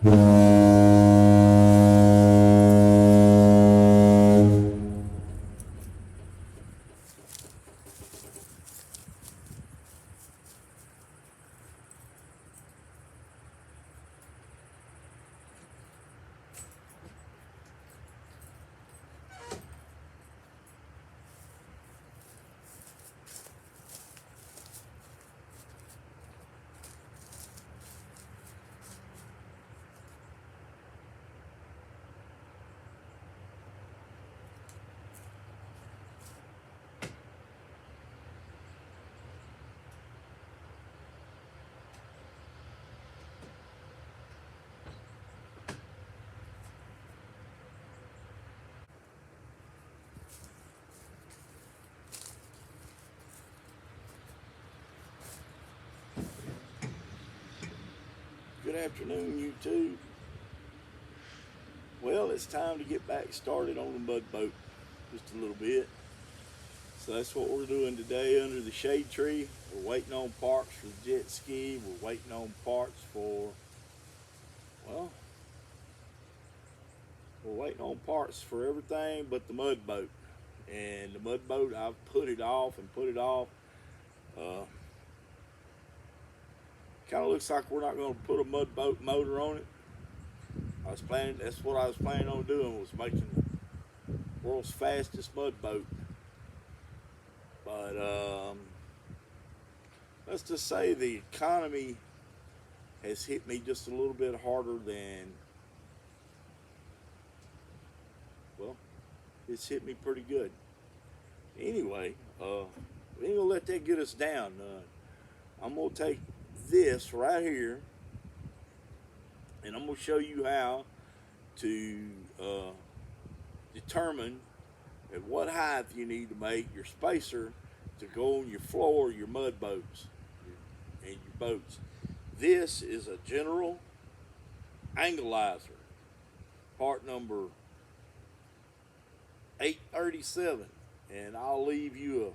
Good afternoon, YouTube. Well, it's time to get back started on the mud boat just a little bit. So that's what we're doing today under the shade tree. We're waiting on parts for the jet ski. We're waiting on parts for, well, we're waiting on parts for everything but the mud boat. And the mud boat, I've put it off and put it off. Kind of looks like we're not going to put a mud boat motor on it. That's what I was planning on doing, was making the world's fastest mud boat. But let's just say the economy has hit me just a little bit harder than, well, it's hit me pretty good. Anyway, we ain't gonna let that get us down. I'm gonna take this right here, and I'm gonna show you how to determine at what height you need to make your spacer to go on your floor, your mud boats, and your boats. This is a General Anglizer, part number 837, and I'll leave you a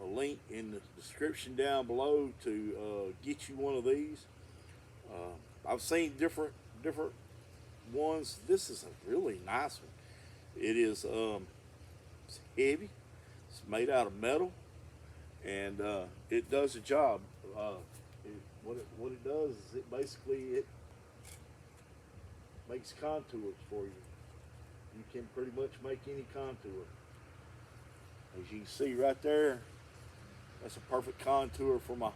link in the description down below to get you one of these. I've seen different ones. This is a really nice one. It is it's heavy. It's made out of metal, and it does a job. What it does is it makes contours for you. You can pretty much make any contour. As you can see right there, that's a perfect contour for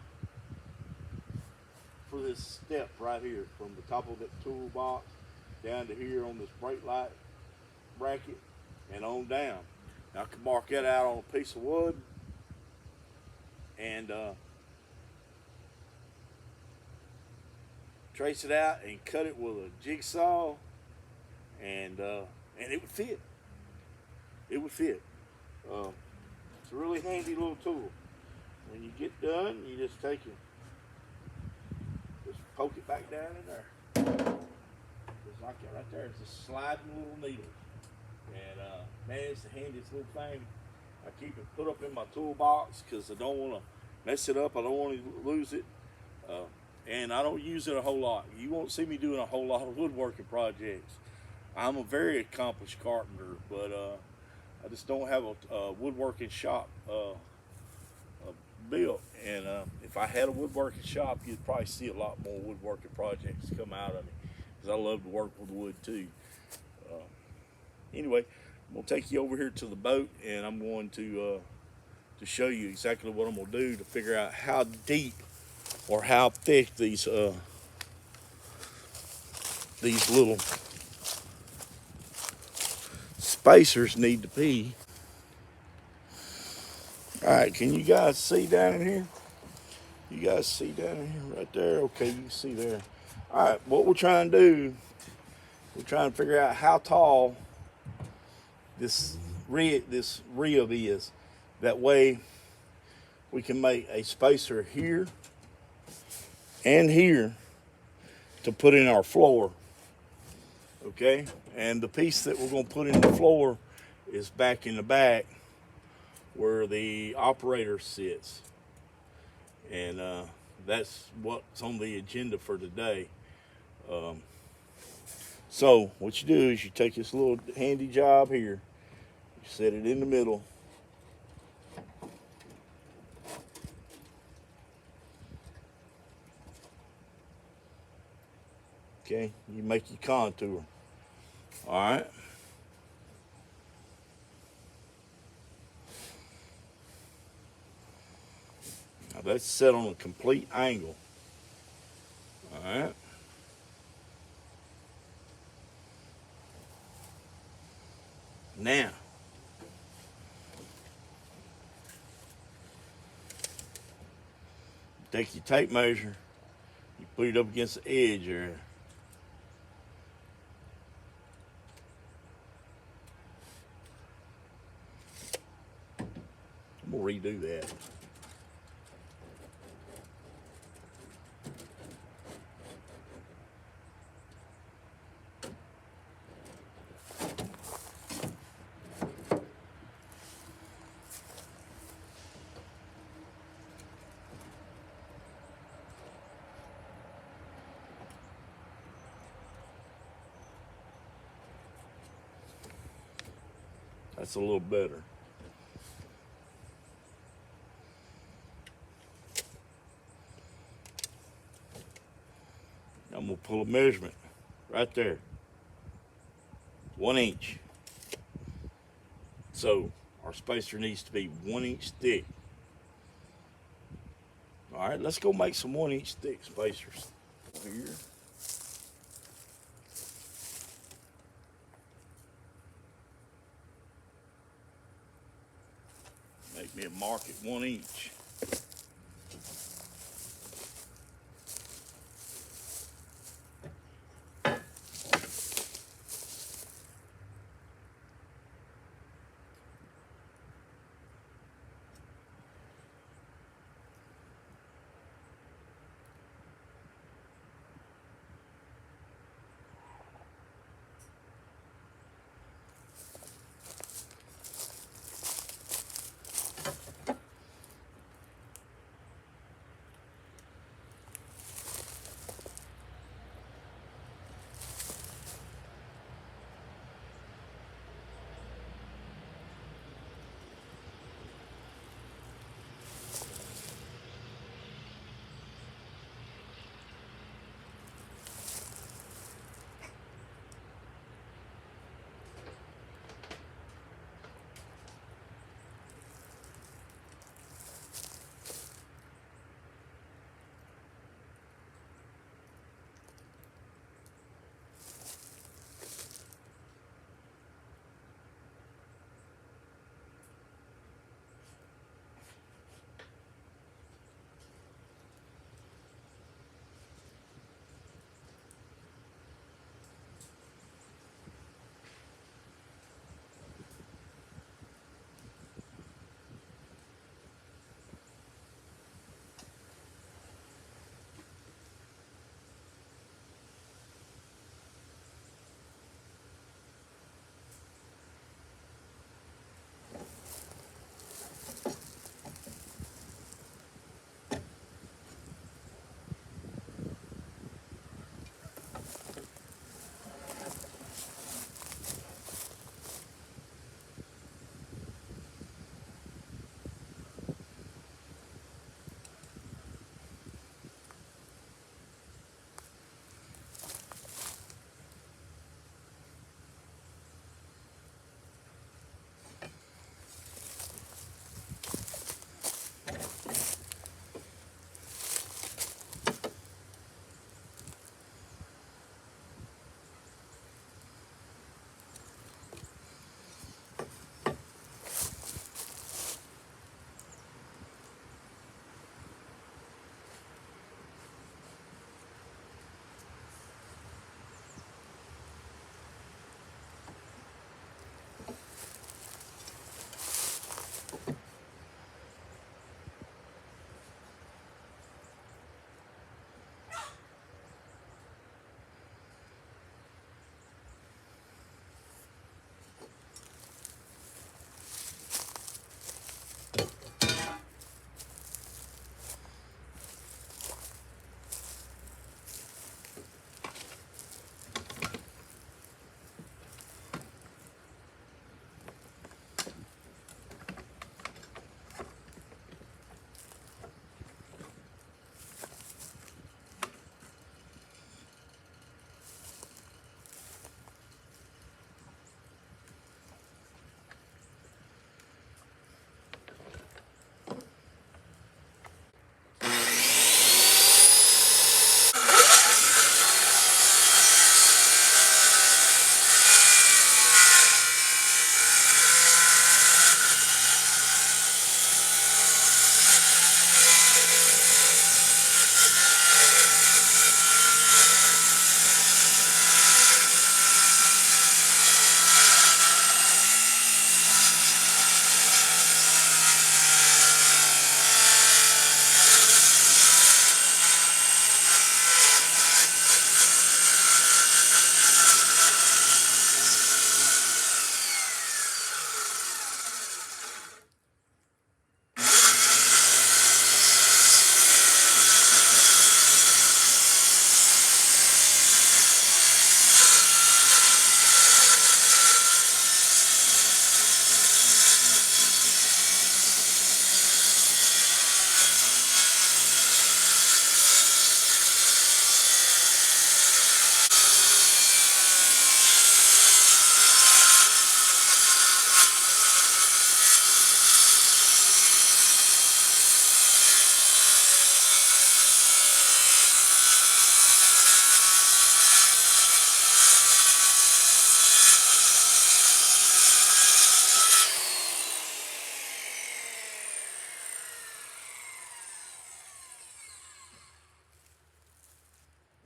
this step right here, from the top of that toolbox down to here on this brake light bracket and on down. Now I can mark that out on a piece of wood and trace it out and cut it with a jigsaw, and it would fit. It would fit. It's a really handy little tool. When you get done, you just take it, just poke it back down in there. Just like that right there. It's a sliding little needle. And man, it's the handiest little thing. I keep it put up in my toolbox because I don't want to mess it up. I don't want to lose it. And I don't use it a whole lot. You won't see me doing a whole lot of woodworking projects. I'm a very accomplished carpenter, but I just don't have a woodworking shop built. And if I had a woodworking shop, you'd probably see a lot more woodworking projects come out of me, because I love to work with wood too. Anyway, I'm gonna take you over here to the boat, and I'm going to show you exactly what I'm gonna do to figure out how deep or how thick these little spacers need to be. All right, can you guys see down in here? You guys see down in here right there? Okay, you can see there. All right, what we're trying to do, we're trying to figure out how tall this rib is. That way we can make a spacer here and here to put in our floor. Okay, and the piece that we're going to put in the floor is back in the back where the operator sits, and that's what's on the agenda for today. So what you do is you take this little handy job here, you set it in the middle. Okay, you make your contour. All right. Now that's set on a complete angle. All right. Now, take your tape measure, you put it up against the edge there. I'm gonna redo that. That's a little better. I'm gonna pull a measurement right there. 1 inch. So our spacer needs to be 1 inch thick. All right, let's go make some 1 inch thick spacers. Here. Make me a mark at 1 inch.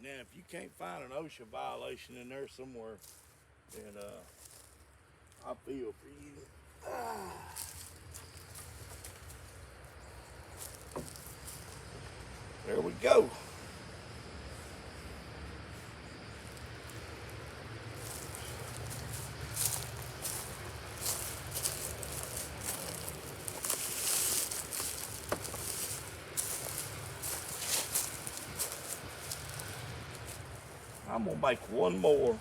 Now, if you can't find an OSHA violation in there somewhere, then I feel for you. There we go. I'm gonna make one more.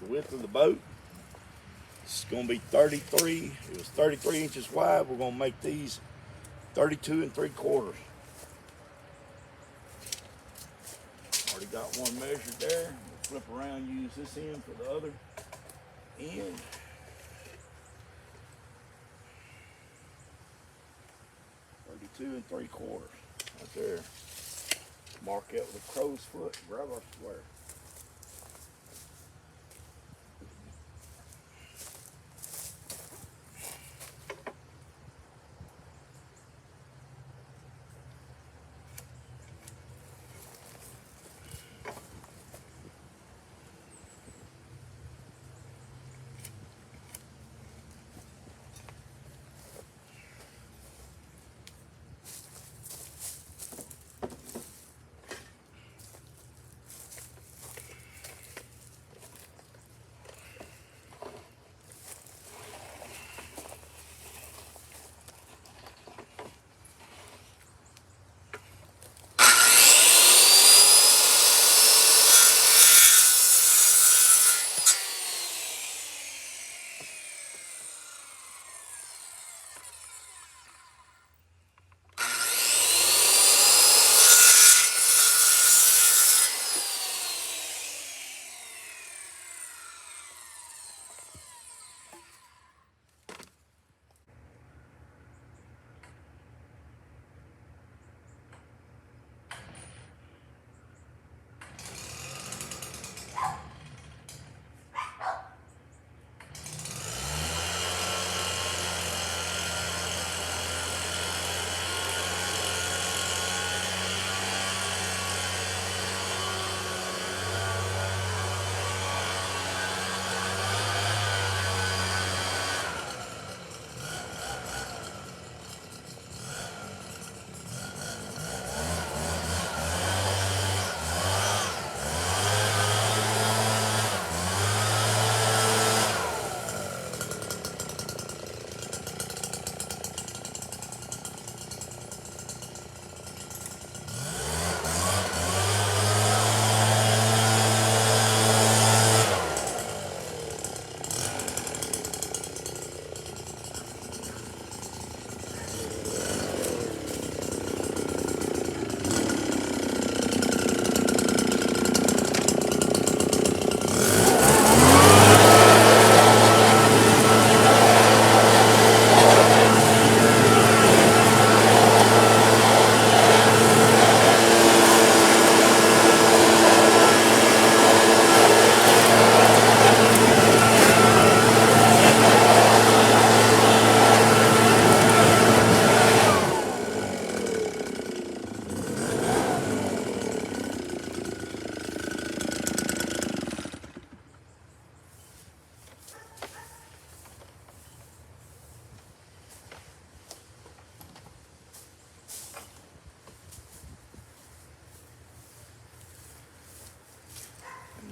The width of the boat, it's gonna be 33. It was 33 inches wide. We're gonna make these 32 3/4. Already got one measured there. We'll flip around, use this end for the other end. Two and 3/4 right there. Mark it with a crow's foot, grab our square.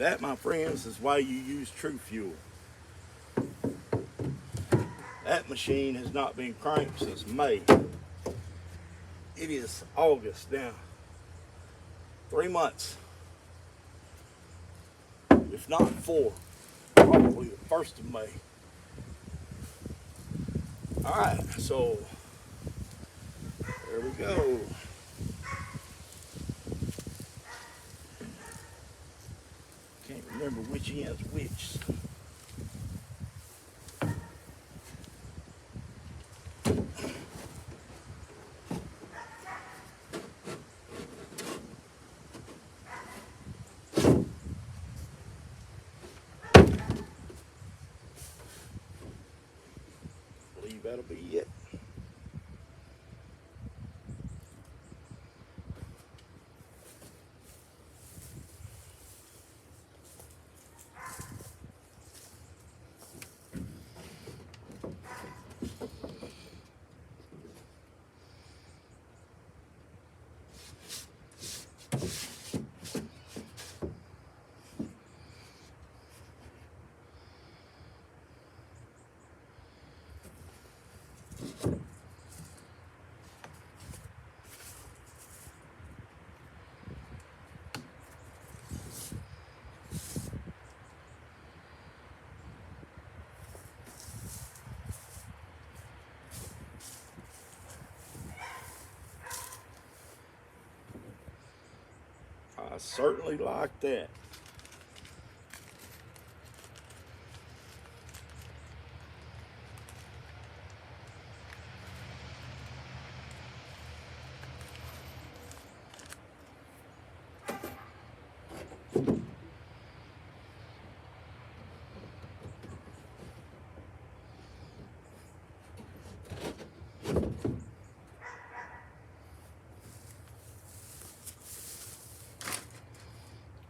That, my friends, is why you use True Fuel. That machine has not been cranked since May. It is August now. 3 months. If not 4. Probably the 1st of May. Alright, so there we go. Can't remember which end's which. I believe that'll be it. I certainly like that.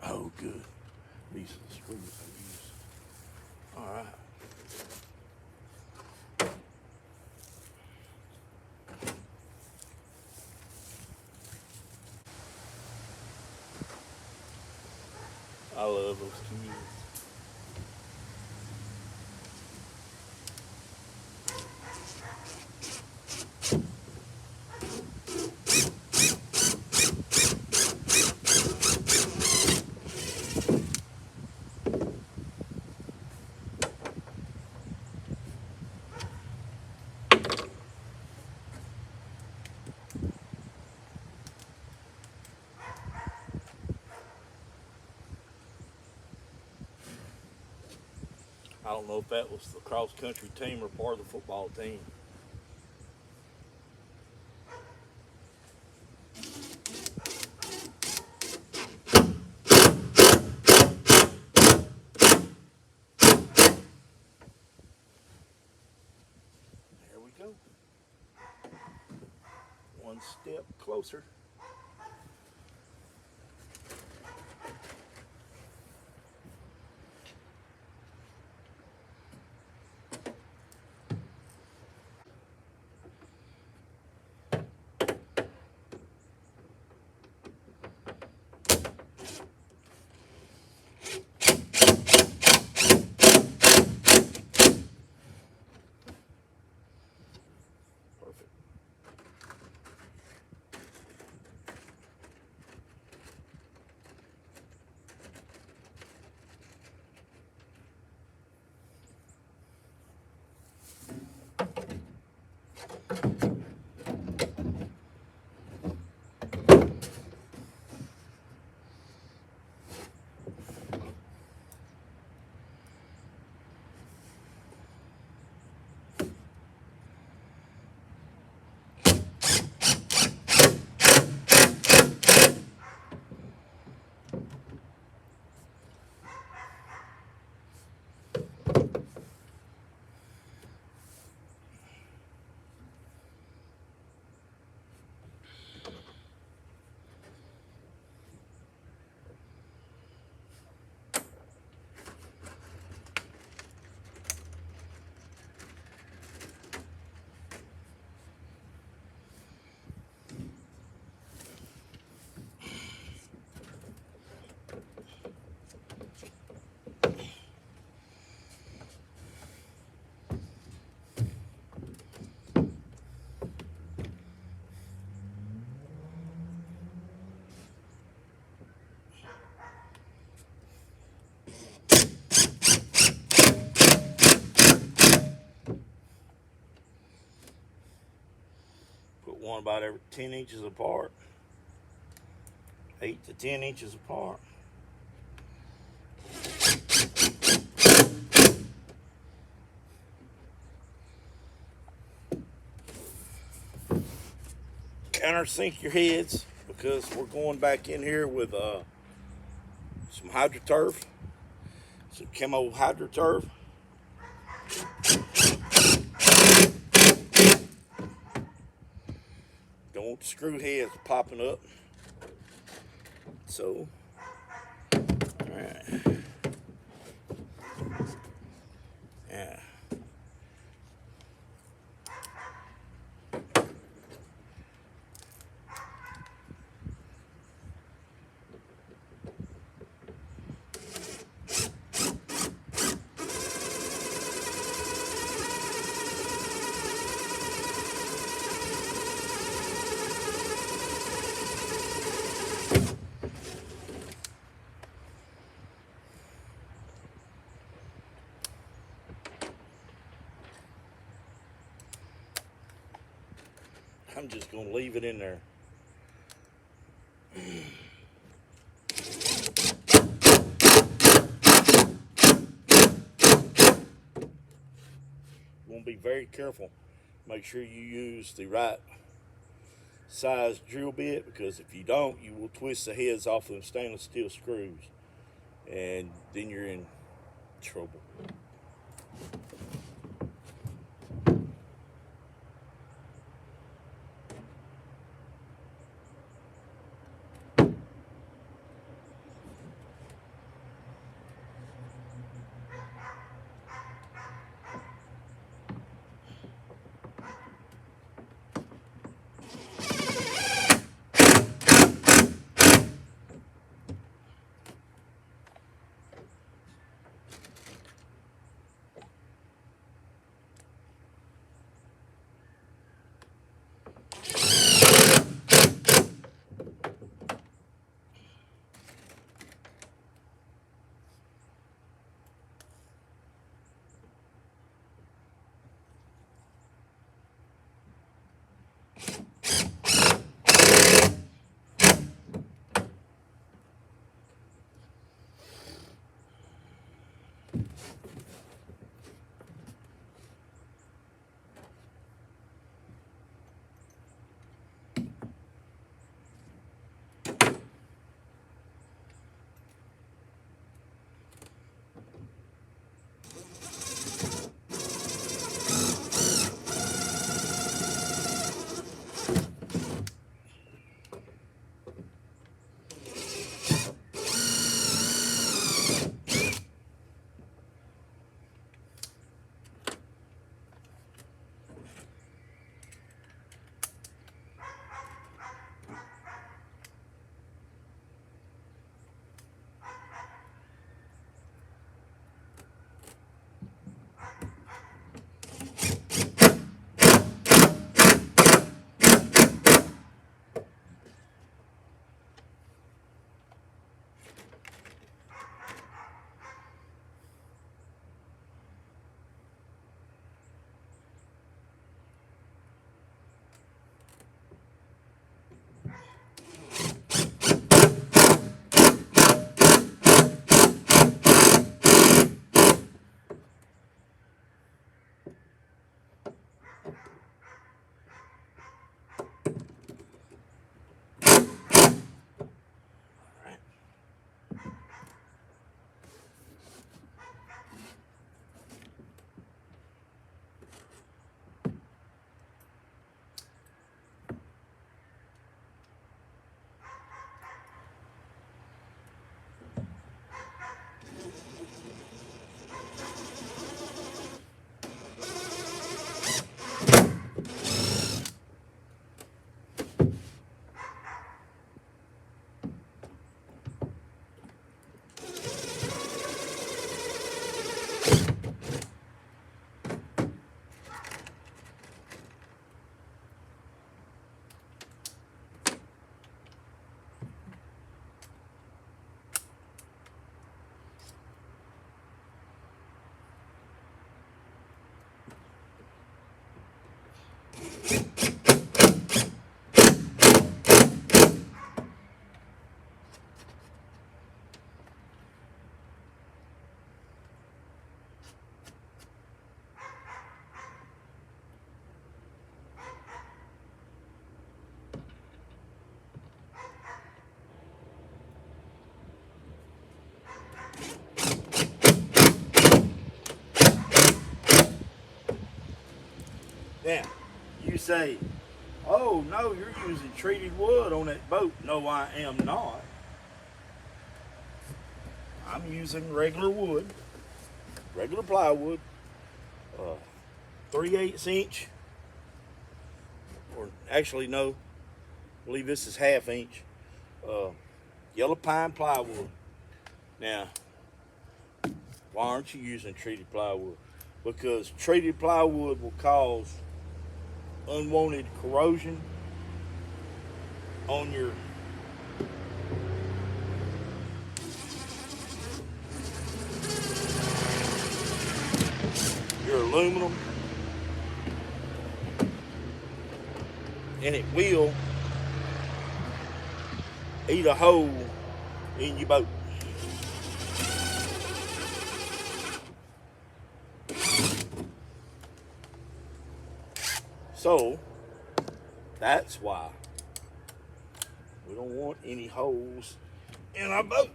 Oh, good. These are the screws I use. All right. I love those keys. I don't know if that was the cross-country team or part of the football team. There we go. One step closer. going about every 10 inches apart, 8 to 10 inches apart. Countersink your heads, because we're going back in here with some HydroTurf, some Camo HydroTurf. Don't want the screw heads popping up. So, alright. Yeah. I'm just going to leave it in there. You want to be very careful. Make sure you use the right size drill bit, because if you don't, you will twist the heads off of them stainless steel screws, and then you're in trouble. Now, you say, oh no, you're using treated wood on that boat. No, I am not. I'm using regular wood, regular plywood, 3/8 inch, or actually no, I believe this is 1/2 inch, yellow pine plywood. Now, why aren't you using treated plywood? Because treated plywood will cause unwanted corrosion on your aluminum, and it will eat a hole in your boat. So that's why we don't want any holes in our boat.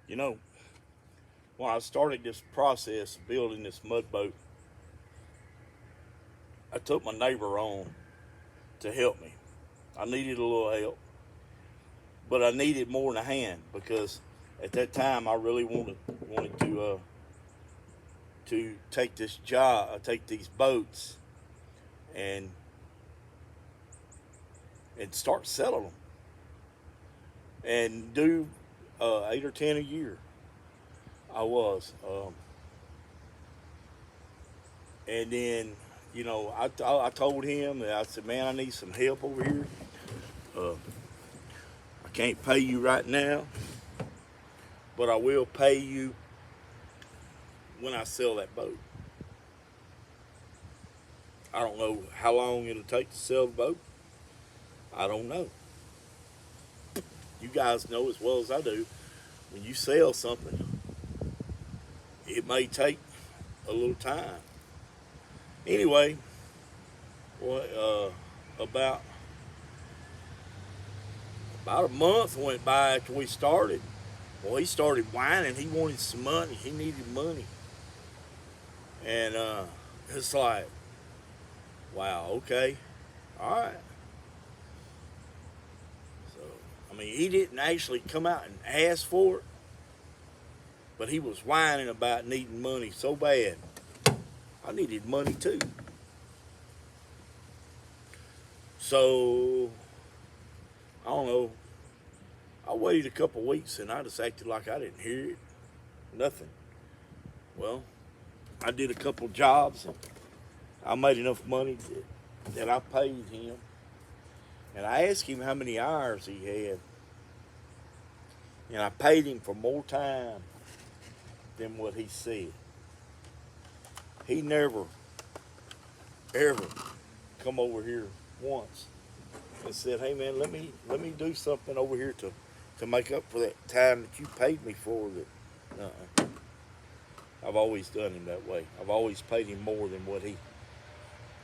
You know, when I started this process of building this mud boat, I took my neighbor on to help me. I needed a little help, but I needed more than a hand, because at that time I really wanted to take this job, take these boats, and start selling them, and do 8 or 10 a year. I was, and then, you know, I told him that, I said, man, I need some help over here. I can't pay you right now, but I will pay you when I sell that boat. I don't know how long it'll take to sell the boat. I don't know. You guys know as well as I do, when you sell something, it may take a little time. Anyway, well, about a month went by after we started. Well, he started whining. He wanted some money. He needed money. And it's like, wow, okay, all right. So, I mean, he didn't actually come out and ask for it, but he was whining about needing money so bad. I needed money too. So, I don't know. I waited a couple weeks and I just acted like I didn't hear it. Nothing. Well, I did a couple jobs and I made enough money that I paid him. And I asked him how many hours he had. And I paid him for more time than what he said. He never, ever come over here once and said, hey man, let me do something over here to make up for that time that you paid me for. That I've always done him that way. I've always paid him more than what he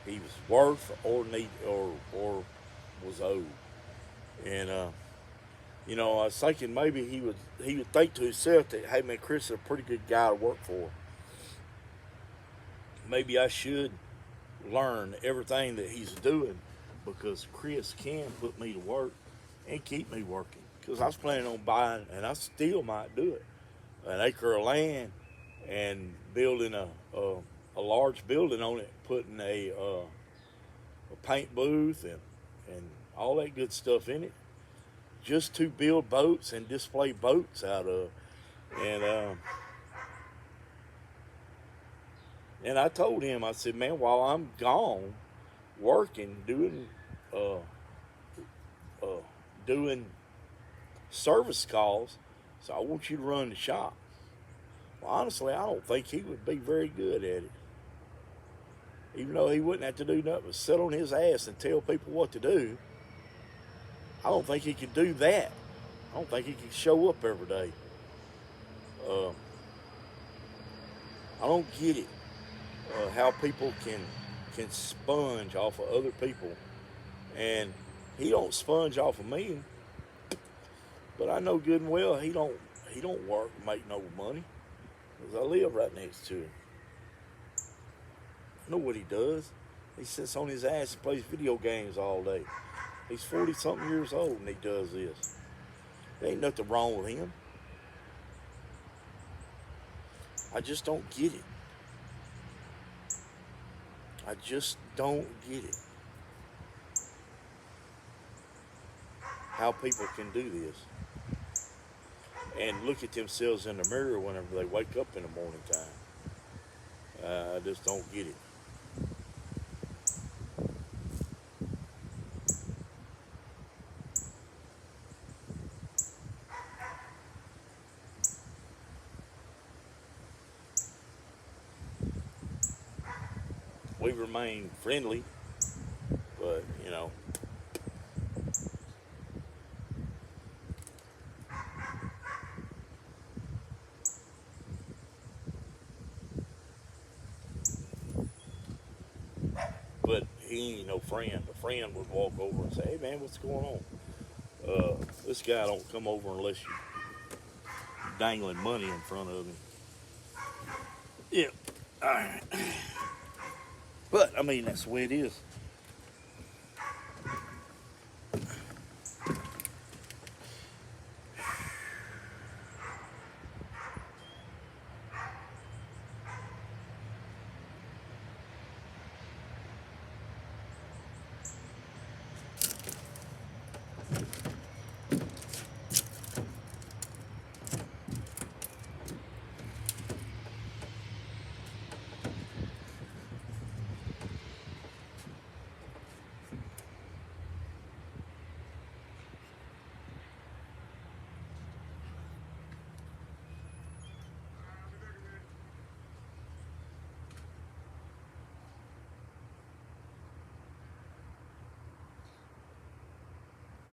was worth or or was owed. And you know, I was thinking maybe he would think to himself that, hey man, Chris is a pretty good guy to work for. Maybe I should learn everything that he's doing, because Chris can put me to work and keep me working. Because I was planning on buying, and I still might do it, an acre of land and building a large building on it, putting a paint booth and all that good stuff in it, just to build boats and display boats out of. And I told him, I said, man, while I'm gone working, doing service calls, so I want you to run the shop. Well, honestly, I don't think he would be very good at it. Even though he wouldn't have to do nothing but sit on his ass and tell people what to do, I don't think he could do that. I don't think he could show up every day. Uh, I don't get it. How people can sponge off of other people, and he don't sponge off of me. But I know good and well he don't work and make no money, 'cause I live right next to him. I know what he does. He sits on his ass and plays video games all day. He's 40 something years old and he does this. There ain't nothing wrong with him. I just don't get it. I just don't get it. How people can do this and look at themselves in the mirror whenever they wake up in the morning time. I just don't get it. We remain friendly, but but he ain't no friend. A friend would walk over and say, "Hey man, what's going on?" This guy don't come over unless you dangling money in front of him. Yeah. All right. But I mean, that's the way it is.